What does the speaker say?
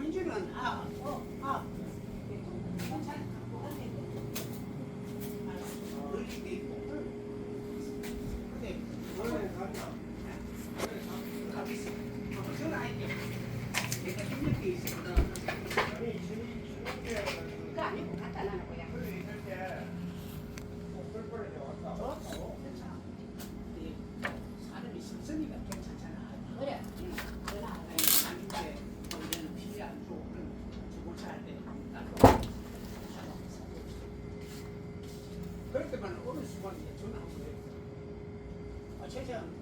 민주는 넓게 돼 있고. 근데 가고 있어. 저는 아닌데 내가 힘들게 있었거든. 그거 아니고 갖다 놔놓고 그냥. 괜찮아. 근데 사람이 심성이가 괜찮잖아. 그래. 아닌데 거기에는 필요 안 줘. 그럼 저거 잘 돼. 그럴 때만 어느 순간 전화 한번 해. 최재현